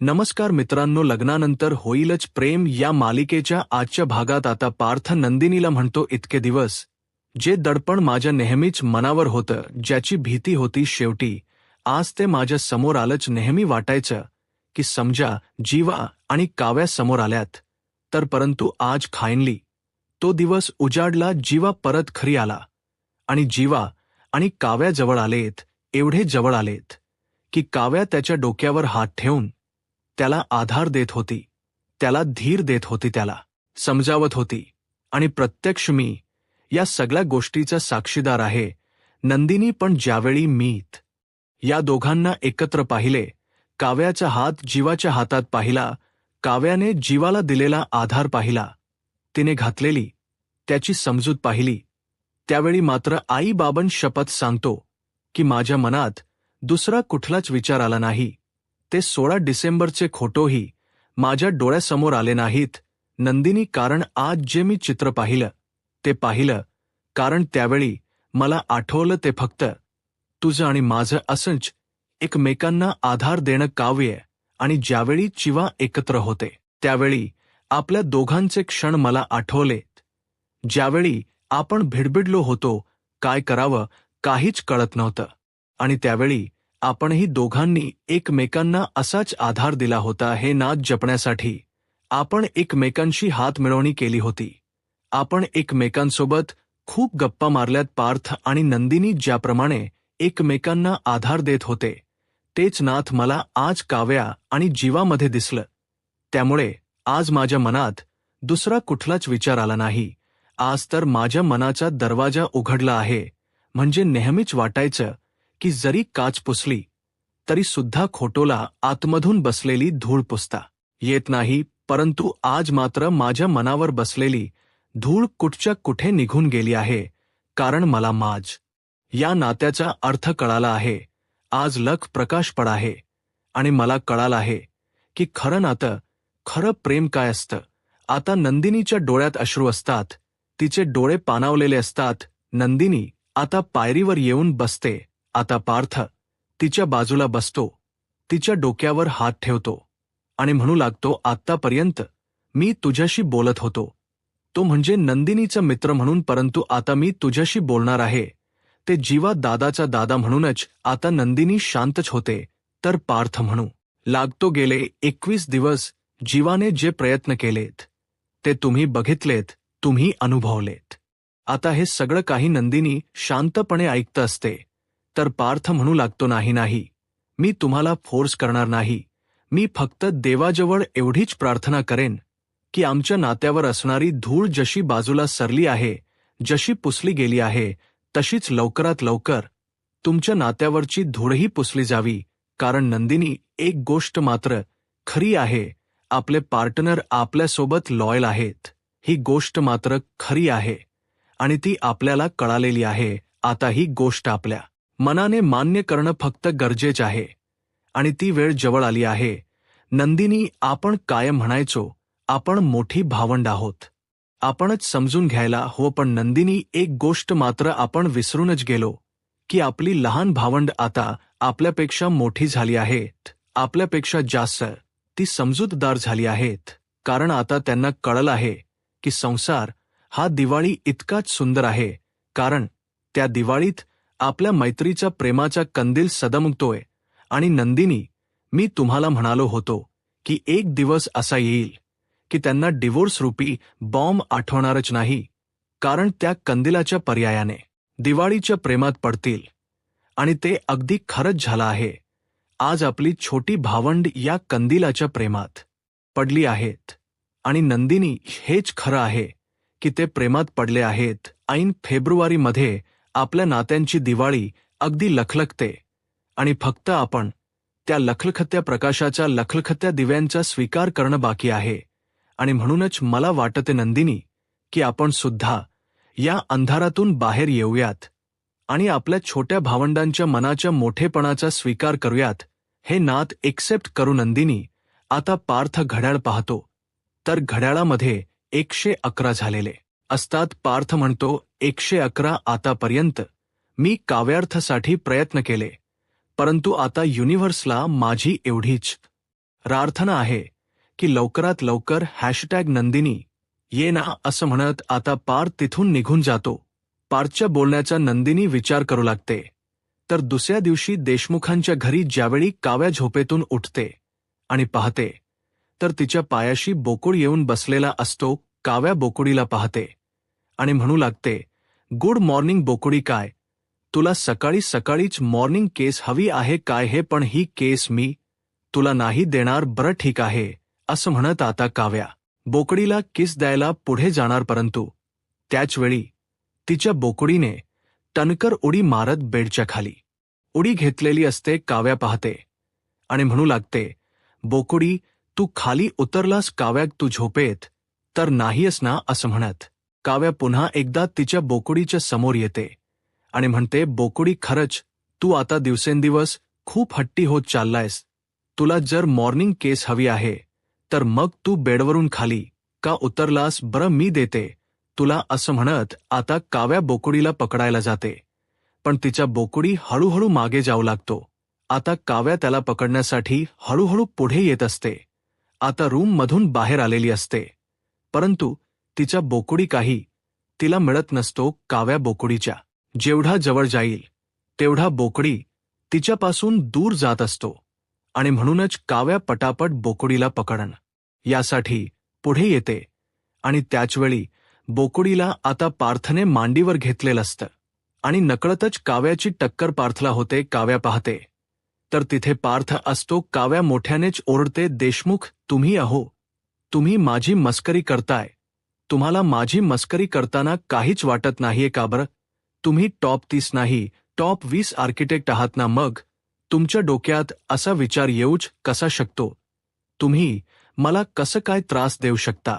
नमस्कार मित्रांनो, लग्नानंतर होईलच प्रेम या मालिकेच्या आजच्या भागात आता पार्थ नंदिनीला म्हणतो, इतके दिवस जे दडपण माझ्या नेहमीच मनावर होतं, ज्याची भीती होती, शेवटी आज ते माझ्या समोर आलंच. नेहमी वाटायचं की समजा जीवा आणि काव्या समोर आल्यात तर, परंतु आज फायनली तो दिवस उजाडला. जीवा परत खरी आला आणि जीवा आणि काव्या जवळ आलेत, एवढे जवळ आलेत की काव्या त्याच्या डोक्यावर हात ठेवून त्याला आधार देत होती, त्याला धीर देत होती, त्याला समजावत होती. आणि प्रत्यक्ष मी या सगळ्या गोष्टीचा साक्षीदार आहे. नंदिनी पण ज्यावेळी मीत या दोघांना एकत्र पाहिले, काव्याचा हात जीवाच्या हातात पाहिला, काव्याने जीवाला दिलेला आधार पाहिला, तिने घातलेली त्याची समजूत पाहिली, त्यावेळी मात्र आई बाबन शपथ सांगतो की माझ्या मनात दुसरा कुठलाच विचार आला नाही. ते 16 डिसेंबरचे खोटोही माझ्या डोळ्यासमोर आले नाहीत, नंदिनी. कारण आज जे मी चित्र पाहिलं ते पाहिलं कारण त्यावेळी मला आठवलं ते फक्त तुझं आणि माझं असंच एकमेकांना आधार देणं काव्य. आणि ज्यावेळी चिवा एकत्र होते त्यावेळी आपल्या दोघांचे क्षण मला आठवलेत, ज्यावेळी आपण भिडभिडलो होतो, काय करावं काहीच कळत नव्हतं. आणि त्यावेळी आपणही दोघांनी एकमेकांना असाच आधार दिला होता. हे नात जपण्यासाठी आपण एकमेकांशी हात मिळवणी केली होती, आपण एकमेकांसोबत खूप गप्पा मारल्यात. पार्थ आणि नंदिनी ज्याप्रमाणे एकमेकांना आधार देत होते, तेच नाथ मला आज काव्या आणि जीवामध्ये दिसलं. त्यामुळे आज माझ्या मनात दुसरा कुठलाच विचार आला नाही. आज तर माझ्या मनाचा दरवाजा उघडला आहे. म्हणजे नेहमीच वाटायचं की जरी काच पुसली तरी सुद्धा खोटोला आतमधून बसलेली धूळ पुसता येत नाही, परंतु आज मात्र माझ्या मनावर बसलेली धूळ कुठच्या कुठे निघून गेली आहे. कारण मला माझ या नात्याचा अर्थ कळाला आहे. आज लख प्रकाश पडा आहे आणि मला कळालं आहे की खरं नातं, खरं प्रेम काय असतं. आता नंदिनीच्या डोळ्यात अश्रू असतात, तिचे डोळे पाणावलेले असतात. नंदिनी आता पायरीवर येऊन बसते. आता पार्थ तिच्या बाजूला बसतो, तिच्या डोक्यावर हात ठेवतो आणि म्हणू लागतो, आत्तापर्यंत मी तुझ्याशी बोलत होतो, तो म्हणजे नंदिनीचा मित्र म्हणून, परंतु आता मी तुझ्याशी बोलणार आहे ते जीवा दादाचा दादा म्हणूनच. आता नंदिनी शांतच होते तर पार्थ म्हणू लागतो, गेले 21 दिवस जीवाने जे प्रयत्न केलेत ते तुम्ही बघितलेत, तुम्ही अनुभवलेत. आता हे सगळं काही नंदिनी शांतपणे ऐकत असते तर पार्थ म्हणू लागतो, नाही नाही, मी तुम्हाला फोर्स करणार नाही. मी फक्त देवाजवळ एवढीच प्रार्थना करेन की आमच्या नात्यावर असणारी धूळ जशी बाजूला सरली आहे, जशी पुसली गेली आहे, तशीच लवकरात लवकर तुमच्या नात्यावरची धूळही पुसली जावी. कारण नंदिनी, एक गोष्ट मात्र खरी आहे, आपले पार्टनर आपल्यासोबत लॉयल आहेत. ही गोष्ट मात्र खरी आहे आणि ती आपल्याला कळालेली आहे. आता ही गोष्ट आपल्या मनाने मान्य करणं फक्त गरजेचं आहे आणि ती वेळ जवळ आली आहे. नंदिनी, आपण कायम म्हणायचो आपण मोठी भावंड आहोत, आपणच समजून घ्यायला हो, पण नंदिनी, एक गोष्ट मात्र आपण विसरूनच गेलो की आपली लहान भावंड आता आपल्यापेक्षा मोठी झाली आहेत, आपल्यापेक्षा जास्त ती समजूतदार झाली आहेत. कारण आता त्यांना कळलं आहे की संसार हा दिवाळी इतकाच सुंदर आहे, कारण त्या दिवाळीत आपल्या मैत्रीचा प्रेमाचा कंदील सदमगतोय. आणि नंदिनी, मी तुम्हाला म्हणालो होतो की एक दिवस असा येईल की त्यांना डिवोर्स रूपी बॉम्ब आठवणारच नाही, कारण त्या कंदिलाच्या पर्यायाने दिवाळीच्या प्रेमात पडतील. आणि ते अगदी खरंच झालं आहे. आज आपली छोटी भावंड या कंदिलाच्या प्रेमात पडली आहेत. आणि नंदिनी, हेच खरं आहे की ते प्रेमात पडले आहेत. ऐन फेब्रुवारीमध्ये आपल्या नात्यांची दिवाळी अगदी लखलखते आणि फक्त आपण त्या लखलखत्या प्रकाशाचा, लखलखत्या दिव्यांचा स्वीकार करणं बाकी आहे. आणि म्हणूनच मला वाटते नंदिनी की आपण सुद्धा या अंधारातून बाहेर येऊयात आणि आपल्या छोट्या भावंडांच्या मनाच्या मोठेपणाचा स्वीकार करूयात. हे नात एक्सेप्ट करू. नंदिनी, आता पार्थ घड्याळ पाहतो तर घड्याळामध्ये 111 झालेले असतात. पार्थ म्हणतो, 111. आतापर्यंत मी काव्यार्थासाठी प्रयत्न केले, परंतु आता युनिव्हर्सला माझी एवढीच प्रार्थना आहे की लवकरात लवकर #नंदिनी ये ना असं म्हणत आता पार्थ तिथून निघून जातो. पार्थच्या बोलण्याचा नंदिनी विचार करू लागते. तर दुसऱ्या दिवशी देशमुखांच्या घरी ज्यावेळी काव्या झोपेतून उठते आणि पाहते तर तिच्या पायाशी बोकुड येऊन बसलेला असतो. काव्या बोकुडीला पाहते आणि म्हणू लागते, गुड मॉर्निंग बोकुडी. काय तुला सकाळी सकाळीच मॉर्निंग केस हवी आहे काय? हे पण ही केस मी तुला नाही देणार. बरं ठीक आहे असं म्हणत आता काव्या बोकडीला किस द्यायला पुढे जाणार, परंतु त्याचवेळी तिच्या बोकुडीने टणकर उडी मारत बेडच्या खाली उडी घेतलेली असते. काव्या पाहते आणि म्हणू लागते, बोकुडी तू खाली उतरलास? काव्या तू झोपेत तर नाहीयस ना? असं म्हणत काव्या पुन्हा एकदा तिच्या बोकुडीच्या समोर येते आणि म्हणते, बोकुडी खरंच तू आता दिवसेंदिवस खूप हट्टी होत चाललायस. तुला जर मॉर्निंग केस हवी आहे तर मग तू बेडवरून खाली का उतरलास? बरं मी देते तुला. असं म्हणत आता काव्या बोकुडीला पकडायला जाते, पण तिच्या बोकुडी हळूहळू मागे जाऊ लागतो. आता काव्या त्याला पकडण्यासाठी हळूहळू पुढे येत असते. आता रूममधून बाहेर आलेली असते, परंतु तिच्या बोकुडी काही तिला मिळत नसतो. काव्या बोकुडीच्या जेवढा जवळ जाईल तेवढा बोकडी तिच्यापासून दूर जात असतो आणि म्हणूनच काव्या पटापट बोकुडीला पकडण यासाठी पुढे येते आणि त्याचवेळी बोकुडीला आता पार्थने मांडीवर घेतलेलं असतं आणि नकळतच काव्याची टक्कर पार्थला होते. काव्या पाहते तर तिथे पार्थ असतो. काव्या मोठ्यानेच ओरडते, देशमुख तुम्ही आहो, तुम्ही माझी मस्करी करताय. तुम्हाला माझी मस्करी करताना काहीच वाटत नाहीये का बरं? तुम्ही टॉप 30 नाही टॉप 20 आर्किटेक्ट आहात ना? मग तुमच्या डोक्यात असा विचार येऊच कसा शकतो? तुम्ही मला कसं काय त्रास देऊ शकता?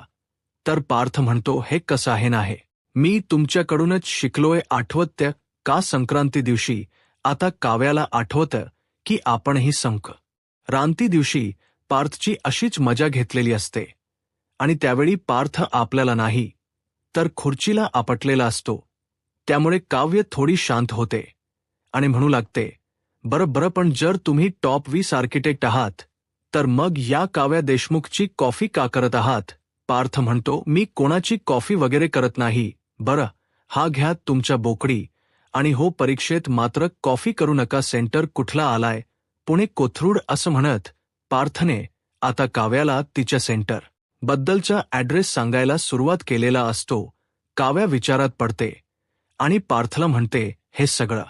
तर पार्थ म्हणतो, हे कसं आहे ना, हे मी तुमच्याकडूनच शिकलोय. आठवतं का संक्रांती दिवशी? आता काव्याला आठवतं की आपणही संक्रांती दिवशी पार्थची अशीच मजा घेतलेली असते आणि त्यावेळी पार्थ आपल्याला नाही तर खुर्चीला आपटलेला असतो. त्यामुळे काव्य थोडी शांत होते आणि म्हणू लागते, बरं बरं, पण जर तुम्ही टॉप 20 आर्किटेक्ट आहात तर मग या काव्या देशमुखची कॉफी का करत आहात? पार्थ म्हणतो, मी कोणाची कॉफी वगैरे करत नाही. बरं हा घ्या तुमच्या बोकडी आणि हो परीक्षेत मात्र कॉफी करू नका. सेंटर कुठला आलाय? पुणे कोथरूड. असं म्हणत पार्थने आता काव्याला तिच्या सेंटर बद्दलचा ॲड्रेस सांगायला सुरुवात केलेला असतो. काव्या विचारात पडते आणि पार्थला म्हणते, हे सगळं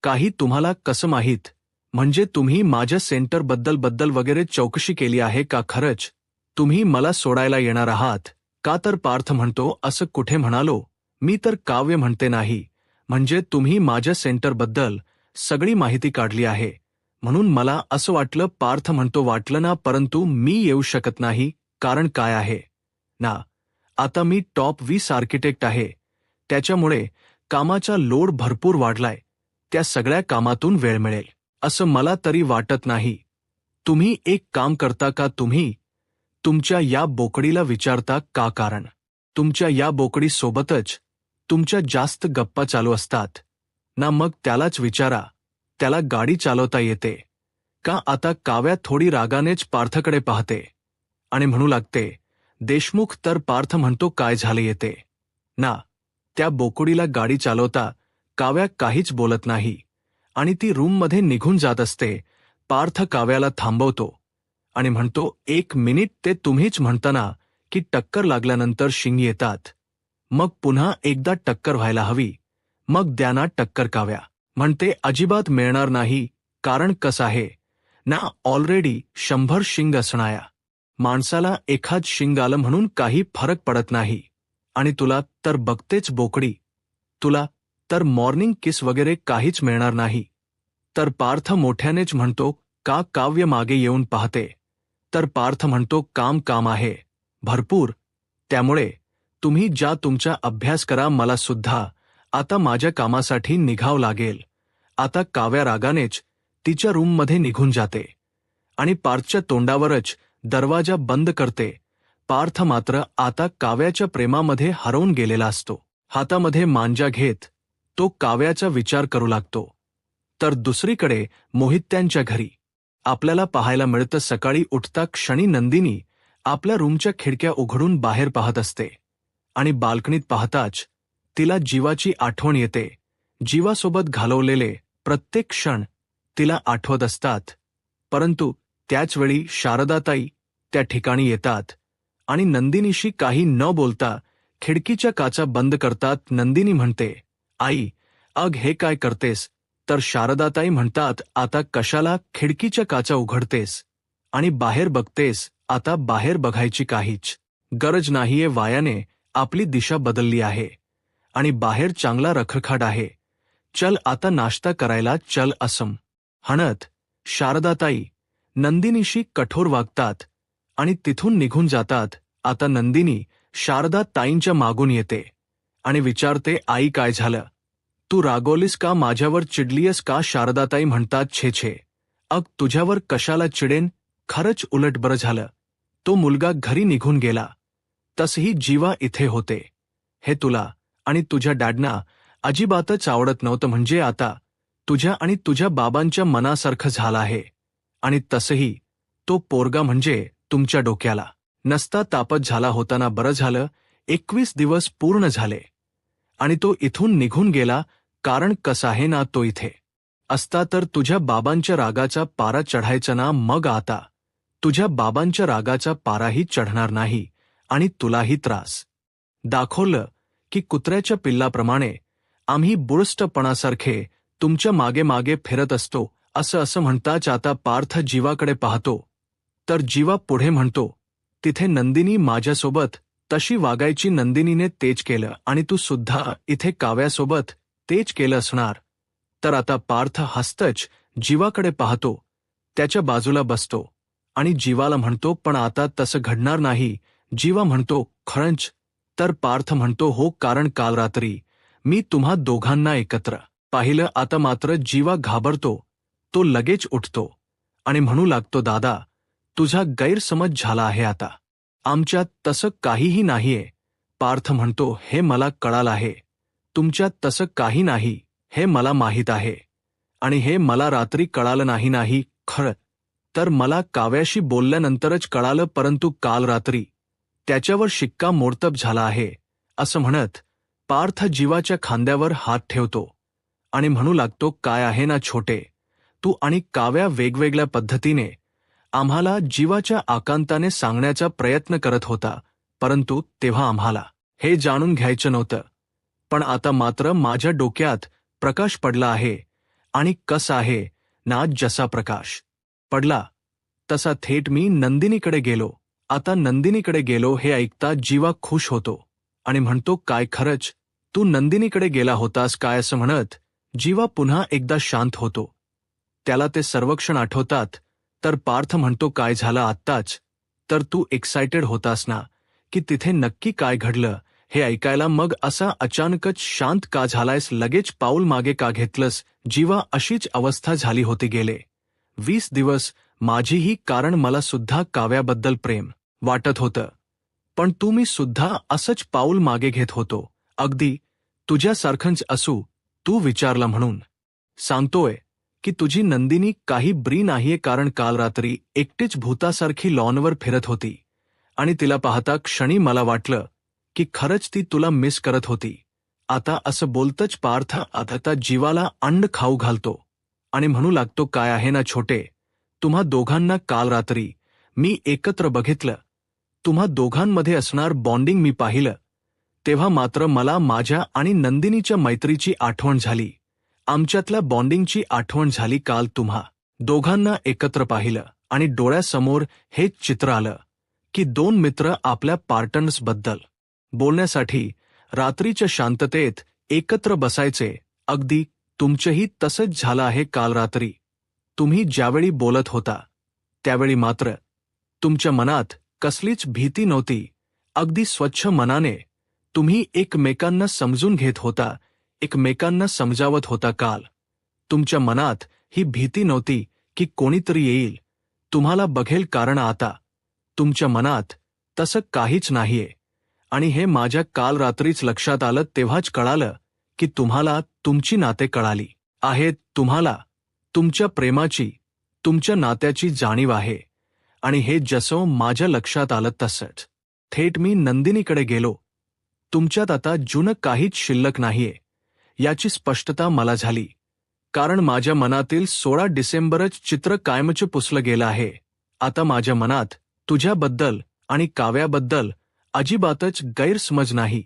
काही तुम्हाला कसं माहीत? म्हणजे तुम्ही माझ्या सेंटर बद्दल वगैरे चौकशी केली आहे का? खरंच तुम्ही मला सोडायला येणार आहात का? तर पार्थ म्हणतो, असं कुठे म्हणालो मी तर. काव्य म्हणते, नाही म्हणजे तुम्ही माझ्या सेंटरबद्दल सगळी माहिती काढली आहे म्हणून मला असं वाटलं. पार्थ म्हणतो, वाटलं ना, परंतु मी येऊ शकत नाही. कारण काय आहे ना, आता मी टॉप 20 आर्किटेक्ट आहे, त्याच्यामुळे कामाचा लोड भरपूर वाढलाय. त्या सगळ्या कामातून वेळ मिळेल असं मला तरी वाटत नाही. तुम्ही एक काम करता का? तुम्ही तुमच्या या बोकडीला विचारता का? कारण तुमच्या या बोकडी सोबतच तुमच्या जास्त गप्पा चालू असतात ना? मग त्यालाच विचारा, त्याला गाडी चालवता येते का? आता काव्या थोडी रागानेच पार्थकडे पाहते आणि म्हणू लागते, देशमुख. तर पार्थ म्हणतो, काय झाले येते ना त्या बोकुडीला गाडी चालवता? काव्या काहीच बोलत नाही आणि ती रूममध्ये निघून जात असते. पार्थ काव्याला थांबवतो आणि म्हणतो, एक मिनिट, ते तुम्हीच म्हणता ना की टक्कर लागल्यानंतर शिंग येतात, मग पुन्हा एकदा टक्कर व्हायला हवी, मग द्या ना टक्कर. काव्या म्हणते, अजिबात मिळणार नाही. कारण कसं आहे ना, ऑलरेडी 100 शिंग असणाऱ्या माणसाला एखाद शिंग आलं म्हणून काही फरक पडत नाही. आणि तुला तर बघतेच बोकडी, तुला तर मॉर्निंग किस वगैरे काहीच मिळणार नाही. तर पार्थ मोठ्यानेच म्हणतो, का? काव्य मागे येऊन पाहते तर पार्थ म्हणतो, काम आहे भरपूर, त्यामुळे तुम्ही ज्या तुमचा अभ्यास करा, मला सुद्धा आता माझ्या कामासाठी निघावं लागेल. आता काव्या रागानेच तिच्या रूममध्ये निघून जाते आणि पार्थच्या तोंडावरच दरवाजा बंद करते. पार्थ मात्र आता काव्याच्या प्रेमामध्ये हरवून गेलेला असतो. हातामध्ये मांजा घेत तो काव्याचा विचार करू लागतो. तर दुसरीकडे मोहित्यांच्या घरी आपल्याला पाहायला मिळतं सकाळी उठता क्षणी नंदिनी आपल्या रूमच्या खिडक्या उघडून बाहेर पाहत असते आणि बाल्कनीत पाहताच तिला जीवाची आठवण येते. जीवासोबत घालवलेले प्रत्येक क्षण तिला आठवत असतात. परंतु त्याचवेळी शारदाताई त्या ठिकाणी येतात आणि नंदिनीशी काही न बोलता खिडकीच्या काचा बंद करतात. नंदिनी म्हणते, आई, अग हे काय करतेस? तर शारदाताई म्हणतात, आता कशाला खिडकीच्या काचा उघडतेस आणि बाहेर बघतेस? आता बाहेर बघायची काहीच गरज नाहीये. वायाने आपली दिशा बदलली आहे आणि बाहेर चांगला रखरखाट आहे. चल आता नाश्ता करायला चल. असं म्हणत शारदाताई नंदिनीशी कठोर वागतात आणि तिथून निघून जातात. आता नंदिनी शारदाताईंच्या मागून येते आणि विचारते, आई काय झालं? तू रागवलीस का? माझ्यावर चिडलीयस का? शारदाताई म्हणतात, छे छे, अग तुझ्यावर कशाला चिडेन? खरंच उलट बरं झालं तो मुलगा घरी निघून गेला. तसही जीवा इथे होते. हे तुला आणि तुझ्या डॅडना अजिबातच आवडत नव्हतं. म्हणजे आता तुझ्या आणि तुझ्या बाबांच्या मनासारखं झालं आहे. आणि तसही तो पोरगा म्हणजे तुमच्या डोक्याला नसता तापत झाला होता ना. बरं झालं 21 दिवस पूर्ण झाले आणि तो इथून निघून गेला. कारण कसं आहे ना, तो इथे असता तर तुझ्या बाबांच्या रागाचा पारा चढायचा ना. मग आता तुझ्या बाबांच्या रागाचा पाराही चढणार नाही आणि तुलाही त्रास. दाखवलं की कुत्र्याच्या पिल्लाप्रमाणे आम्ही बुरष्टपणासारखे तुमच्या मागे मागे फिरत असतो. असं म्हणताच आता पार्थ जीवाकडे पाहतो तर जीवा पुढे म्हणतो, तिथे नंदिनी माझ्यासोबत तशी वागायची. नंदिनीने तेच केलं आणि तू सुद्धा इथे काव्यासोबत तेच केलं असणार. तर आता पार्थ हसतच जीवाकडे पाहतो, त्याच्या बाजूला बसतो आणि जीवाला म्हणतो, पण आता तसं घडणार नाही. जीवा म्हणतो, खरंच? तर पार्थ म्हणतो, हो, कारण काल रात्री मी तुम्हा दोघांना एकत्र पाहिलं. आता मात्र जीवा घाबरतो. तो लगेच उठतो आणि म्हणू लागतो, दादा, तुझा गैरसमज झाला आहे. आता आमच्यात तसं काहीही नाहीये. पार्थ म्हणतो, हे मला कळालं आहे. तुमच्यात तसं काही नाही हे मला माहीत आहे आणि हे मला रात्री कळालं नाही. खरं तर मला काव्याशी बोलल्यानंतरच कळालं, परंतु काल रात्री त्याच्यावर शिक्कामोर्तब झाला आहे. असं म्हणत पार्थ जीवाच्या खांद्यावर हात ठेवतो आणि म्हणू लागतो, काय आहे ना छोटे, तू आणि काव्या वेगवेगळ्या पद्धतीने आम्हाला जीवाच्या आकांताने सांगण्याचा प्रयत्न करत होता, परंतु तेव्हा आम्हाला हे जाणून घ्यायचं नव्हतं. पण आता मात्र माझ्या डोक्यात प्रकाश पडला आहे आणि कसा आहे ना, जसा प्रकाश पडला तसा थेट मी नंदिनीकडे गेलो. आता नंदिनीकडे गेलो हे ऐकता जीवा खुश होतो आणि म्हणतो, काय खरंच तू नंदिनीकडे गेला होतास काय? असं म्हणत जीवा पुन्हा एकदा शांत होतो. त्याला ते सर्वक्षण आठवतात. तर पार्थ म्हणतो, काय झालं आत्ताच? तर तू एक्सायटेड होतास ना की तिथे नक्की काय घडलं हे ऐकायला, मग असा अचानकच शांत का झालायस? लगेच पाऊल मागे का घेतलंस? जीवा, अशीच अवस्था झाली होती गेले 20 दिवस माझीही, कारण मला सुद्धा काव्याबद्दल प्रेम वाटत होतं. पण तू मी सुद्धा असंच पाऊल मागे घेत होतो. अगदी तुझ्यासारखंच असू. तू विचारला म्हणून सांगतोय की तुझी नंदिनी काही ब्री नाहीये, कारण काल रात्री एकटीच भूतासारखी लॉनवर फिरत होती आणि तिला पाहता क्षणी मला वाटलं की खरंच ती तुला मिस करत होती. आता असं बोलतच पार्थ आता जीवाला अंड खाऊ घालतो आणि म्हणू लागतो, काय आहे ना छोटे, तुम्हा दोघांना काल रात्री मी एकत्र बघितलं. तुम्हा दोघांमध्ये असणार बॉन्डिंग मी पाहिलं. तेव्हा मात्र मला माझ्या आणि नंदिनीच्या मैत्रीची आठवण झाली. आमच्यातल्या बॉन्डिंगची आठवण झाली. काल तुम्हा दोघांना एकत्र पाहिलं आणि डोळ्यासमोर हे चित्र आलं की दोन मित्र आपल्या पार्टनर्सबद्दल बोलण्यासाठी रात्रीच्या शांततेत एकत्र बसायचे. अगदी तुमचंही तसंच झालं आहे. काल रात्री तुम्ही ज्यावेळी बोलत होता त्यावेळी मात्र तुमच्या मनात कसलीच भीती नव्हती. अगदी स्वच्छ मनाने तुम्ही एकमेकांना समजून घेत होता, एकमेकांना समजावत होता. काल तुमच्या मनात ही भीती नव्हती की कोणीतरी येईल तुम्हाला बघेल, कारण आता तुमच्या मनात तसं काहीच नाहीये. आणि हे माझ्या काल रात्रीच लक्षात आलं. तेव्हाच कळालं की तुम्हाला तुमची नाते कळाली आहेत, तुम्हाला तुमच्या प्रेमाची तुमच्या नात्याची जाणीव आहे आणि हे जसं माझ्या लक्षात आलं तसंच थेट मी नंदिनीकडे गेलो. तुमच्यात आता जुनं काहीच शिल्लक नाहीये याची स्पष्टता मला झाली, कारण माझ्या मनातील 16 डिसेंबरच चित्र कायमचं पुसलं गेलं आहे. आता माझ्या मनात तुझ्याबद्दल आणि काव्याबद्दल अजिबातच गैरसमज नाही.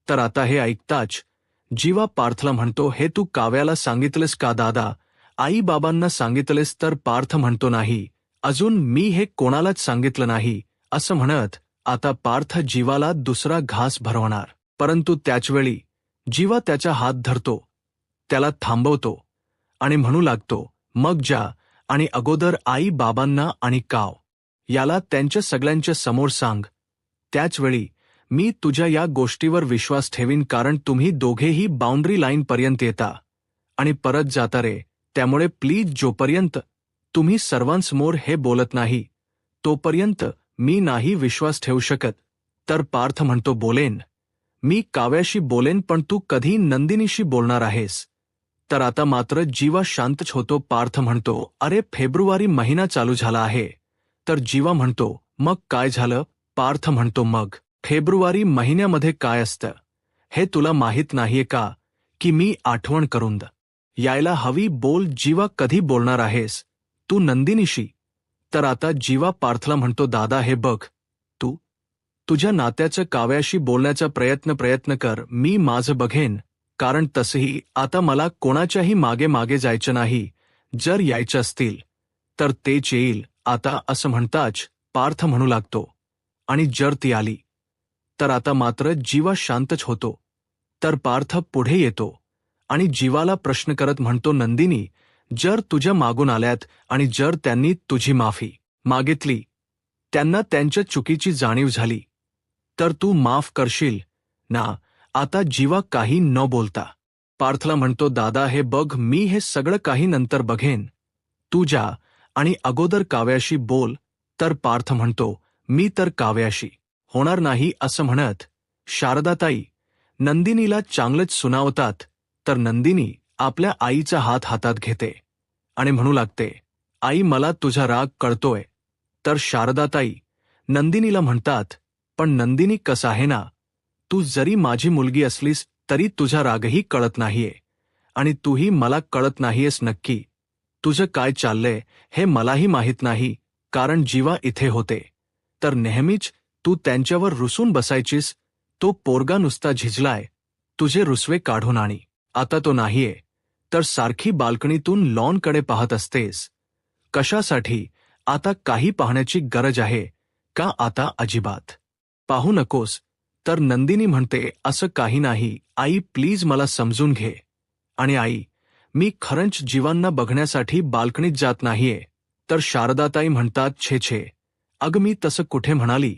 तर आता हे ऐकताच जीवा पार्थला म्हणतो, हे तू काव्याला सांगितलेस का दादा? आई बाबांना सांगितलेस? तर पार्थ म्हणतो, नाही, अजून मी हे कोणालाच सांगितलं नाही. असं म्हणत आता पार्थ जीवाला दुसरा घास भरवणार, परंतु त्याचवेळी जीवा त्याचा हात धरतो, त्याला थांबवतो आणि म्हणू लागतो, मग जा आणि अगोदर आई बाबांना आणि काव याला त्यांच्या सगळ्यांच्या समोर सांग. त्याचवेळी मी तुझ्या या गोष्टीवर विश्वास ठेवीन, कारण तुम्ही दोघेही बाउंड्री लाईन पर्यंत येता आणि परत जाता रे. त्यामुळे प्लीज जोपर्यंत तुम्ही सर्वांसमोर हे बोलत नाही तोपर्यंत मी नाही विश्वास ठेवू शकत. तर पार्थ म्हणतो, बोलेन, मी काव्याशी बोलेन, पण तू कधी नंदिनीशी बोलणार आहेस? तर आता मात्र जीवा शांतच होतो. पार्थ म्हणतो, अरे फेब्रुवारी महिना चालू झाला आहे. तर जीवा म्हणतो, मग काय झालं? पार्थ म्हणतो, मग फेब्रुवारी महिन्यामध्ये काय असतं हे तुला माहीत नाहीये का? की मी आठवण करून यायला हवी? बोल जीवा, कधी बोलणार आहेस तू नंदिनीशी? तर आता जीवा पार्थला म्हणतो, दादा हे बघ, तू तुझ्या नात्याचं काव्याशी बोलण्याचा प्रयत्न कर, मी माझं बघेन, कारण तसंही आता मला कोणाच्याही मागे मागे जायचं नाही. जर यायचं असतील तर तेच येईल आता. असं म्हणताच पार्थ म्हणू लागतो, आणि जर ती आली तर आता मात्र जीवा शांतच होतो. तर पार्थ पुढे येतो आणि जीवाला प्रश्न करत म्हणतो, नंदिनी, जर तुझ्या मागून आल्यात आणि जर त्यांनी तुझी माफी मागितली, त्यांना त्यांच्या चुकीची जाणीव झाली, तर तू माफ करशील ना? आता जीवा काही न बोलता पार्थला म्हणतो, दादा हे बघ, मी हे सगळं काही नंतर बघेन, तू जा आणि अगोदर काव्याशी बोल. तर पार्थ म्हणतो, मी तर काव्याशी होणार नाही. असं म्हणत शारदाताई नंदिनीला चांगलंच सुनावतात. तर नंदिनी आपल्या आईचा हात हातात घेते आणि म्हणू लागते, आई, मला तुझा राग कळतोय. तर शारदाताई नंदिनीला म्हणतात, पण नंदिनी, कसं आहे ना, तू जरी माझी मुलगी असलीस तरी तुझा रागही कळत नाहीये आणि तूही मला कळत नाहीयेस. नक्की तुझं काय चाललंय हे मलाही माहीत नाही, कारण जीवा इथे होते तर नेहमीच तू त्यांच्यावर रुसून बसायचीस. तो पोरगा नुसता झिजलाय तुझे रुसवे काढून, आणि आता तो नाहीये तर सारखी बाल्कनीतून लॉनकडे पाहत असतेस. कशासाठी? आता काही पाहण्याची गरज आहे का? आता अजिबात पाहू नकोस. तर नंदिनी म्हणते, असं काही नाही आई, प्लीज मला समजून घे. आणि आई, मी खरंच जीवांना बघण्यासाठी बाल्कनीत जात नाहीये. तर शारदाताई म्हणतात, छे छे, अगं मी तसं कुठे म्हणाली,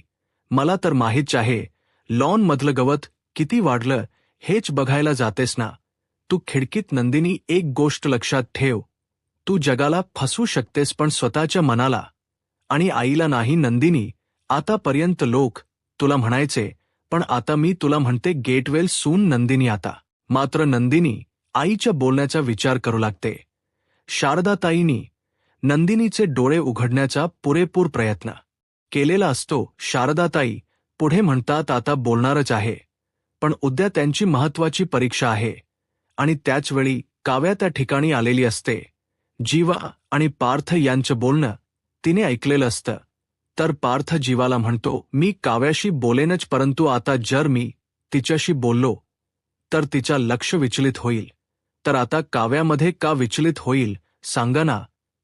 मला तर माहीत आहे लॉन मधलं गवत किती वाढलं हेच बघायला जातेस ना तू खिडकीत. नंदिनी, एक गोष्ट लक्षात ठेव, तू जगाला फसवू शकतेस पण स्वतःच्या मनाला आणि आईला नाही. नंदिनी, आतापर्यंत लोक तुला म्हणायचे, पण आता मी तुला म्हणते, गेट वेल सून. नंदिनी आता मात्र नंदिनी आईच्या बोलण्याचा विचार करू लागते. शारदाताईंनी नंदिनीचे डोळे उघडण्याचा पुरेपूर प्रयत्न केलेला असतो. शारदाताई पुढे म्हणतात, आता बोलणारच आहे, पण उद्या त्यांची महत्वाची परीक्षा आहे आणि त्याचवेळी काव्या त्या ठिकाणी आलेली असते. जीवा आणि पार्थ यांचं बोलणं तिने ऐकलेलं असतं. तर पार्थ जीवाला म्हणतो, मी काव्याशी बोलेनच, परंतु आता जर मी तिच्याशी बोललो तर तिचा लक्ष विचलित होईल. तर आता काव्यामध्ये का विचलित होईल सांगा ना?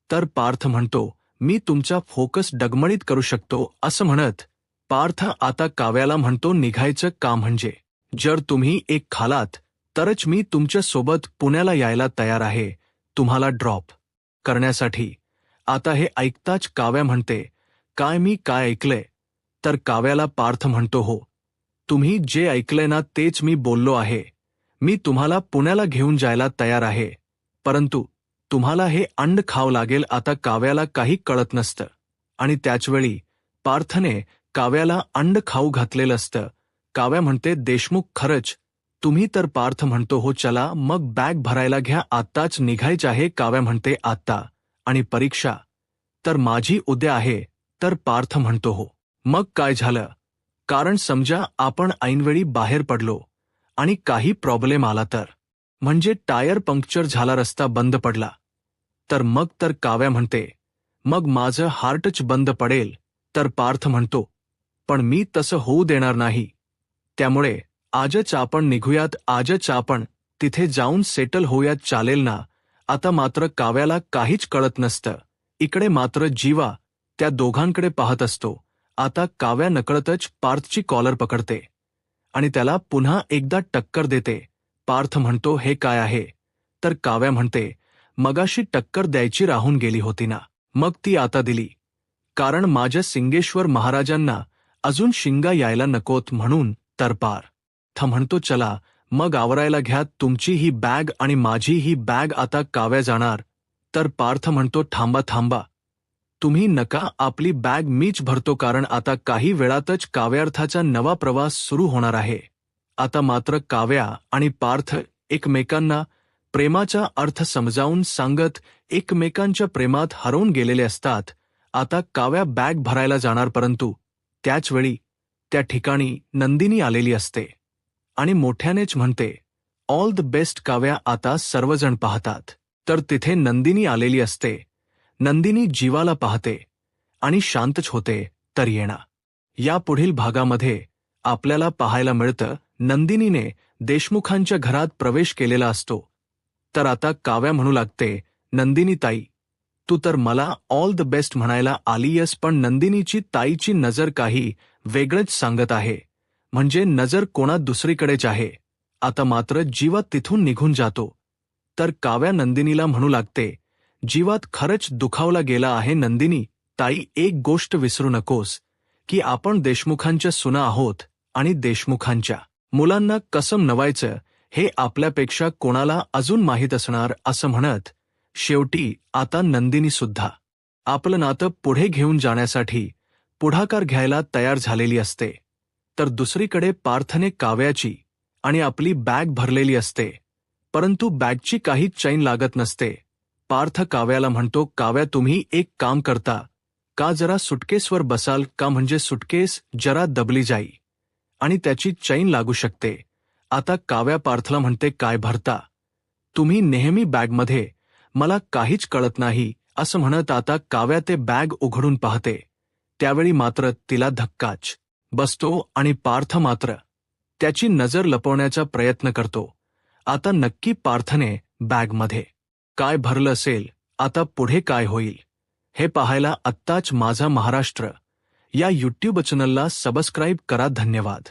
तर पार्थ म्हणतो, मी तुमचा फोकस डगमळीत करू शकतो. असं म्हणत पार्थ आता काव्याला म्हणतो, निघायचं का? म्हणजे जर तुम्ही एक खालात तरच मी तुमच्या सोबत पुण्याला यायला तयार आहे, तुम्हाला ड्रॉप करण्यासाठी. आता हे ऐकताच काव्या म्हणते, काय मी काय ऐकलंय? तर काव्याला पार्थ म्हणतो, हो, तुम्ही जे ऐकलंय ना तेच मी बोललो आहे. मी तुम्हाला पुण्याला घेऊन जायला तयार आहे, परंतु तुम्हाला हे अंड खावं लागेल. आता काव्याला काही कळत नसतं आणि त्याचवेळी पार्थने काव्याला अंड खाऊ घातलेलं असतं. काव्या म्हणते, देशमुख, खरंच तुम्ही? तर पार्थ म्हणतो, हो, चला मग बॅग भरायला घ्या, आत्ताच निघायचं आहे. काव्या म्हणते, आत्ता? आणि परीक्षा तर माझी उद्या आहे, तर पार्थ म्हणतो हो. मग काय झालं? कारण समजा आपण ऐनवेळी बाहेर पडलो आणि काही प्रॉब्लेम आला तर, म्हणजे टायर पंक्चर झाला, रस्ता बंद पडला, तर मग तर काव्या म्हणते, मग माझं हार्टच बंद पडेल. तर पार्थ म्हणतो, पण मी तसं होऊ देणार नाही. त्यामुळे आजच आपण निघूयात, आजच आपण तिथे जाऊन सेटल होऊयात, चालेल ना? आता मात्र काव्याला काहीच कळत नसतं. इकडे मात्र जीवा त्या दोघांकडे पाहत असतो. आता काव्या नकळतच पार्थची कॉलर पकडते आणि त्याला पुन्हा एकदा टक्कर देते. पार्थ म्हणतो, हे काय आहे? तर काव्या म्हणते, मगाशी टक्कर द्यायची राहून गेली होती ना, मग ती आता दिली. कारण माझ्या सिंगेश्वर महाराजांना अजून शिंगा यायला नकोत म्हणून. तर पार्थ म्हणतो, चला मग आवरायला घ्या तुमची ही बॅग आणि माझी ही बॅग, आता काव्या जाणार. तर पार्थ म्हणतो, थांबा थांबा, तुम्ही नका, आपली बॅग मीच भरतो, कारण आता काही वेळातच काव्यार्थाचा नवा प्रवास सुरू होणार आहे. आता मात्र काव्या आणि पार्थ एकमेकांना प्रेमाचा अर्थ समजावून सांगत एकमेकांच्या प्रेमात हरवून गेलेले असतात. आता काव्या बॅग भरायला जाणार, परंतु त्याचवेळी त्या ठिकाणी नंदिनी आलेली असते आणि मोठ्यानेच म्हणते, ऑल द बेस्ट काव्या. आता सर्वजण पाहतात तर तिथे नंदिनी आलेली असते. नंदिनी जीवाला पाहते आणि शांतच होते. तर या पुढील भागामध्ये आपल्याला पाहायला मिळतं, नंदिनीने देशमुखांच्या घरात प्रवेश केलेला असतो. तर आता काव्या म्हणू लागते, नंदिनी ताई, तू तर मला ऑल द बेस्ट म्हणायला आलीयस, पण नंदिनीची ताईची नजर काही वेगळंच सांगत आहे, म्हणजे नजर कोणा दुसरीकडेच आहे. आता मात्र जीवा तिथून निघून जातो. तर काव्या नंदिनीला म्हणू लागते, जीवात खरंच दुखावला गेला आहे नंदिनी ताई, एक गोष्ट विसरू नकोस की आपण देशमुखांच्या सुना आहोत आणि देशमुखांच्या मुलांना कसं नवायचं हे आपल्यापेक्षा कोणाला अजून माहीत असणार. असं म्हणत शेवटी आता नंदिनी सुद्धा आपलं नातं पुढे घेऊन जाण्यासाठी पुढाकार घ्यायला तयार झालेली असते. तर दुसरीकडे पार्थने काव्याची आणि आपली बॅग भरलेली असते, परंतु बॅगची काही चैन लागत नसते. पार्थ काव्याला म्हणतो, काव्या तुम्ही एक काम करता का, जरा सुटकेसवर बसाल का, म्हणजे सुटकेस जरा दबली जाई आणि त्याची चैन लागू शकते. आता काव्या पार्थला म्हणते, काय भरता तुम्ही नेहमी बॅगमध्ये, मला काहीच कळत नाही. असं म्हणत आता काव्या ते बॅग उघडून पाहते. त्यावेळी मात्र तिला धक्काच बसतो आणि पार्थ मात्र त्याची नजर लपवण्याचा प्रयत्न करतो. आता नक्की पार्थने बॅगमध्ये काय भरलं असेल, आता पुढे काय होईल हे पाहायला आत्ताच माझा महाराष्ट्र या यूट्यूब चॅनलला सबस्क्राईब करा. धन्यवाद.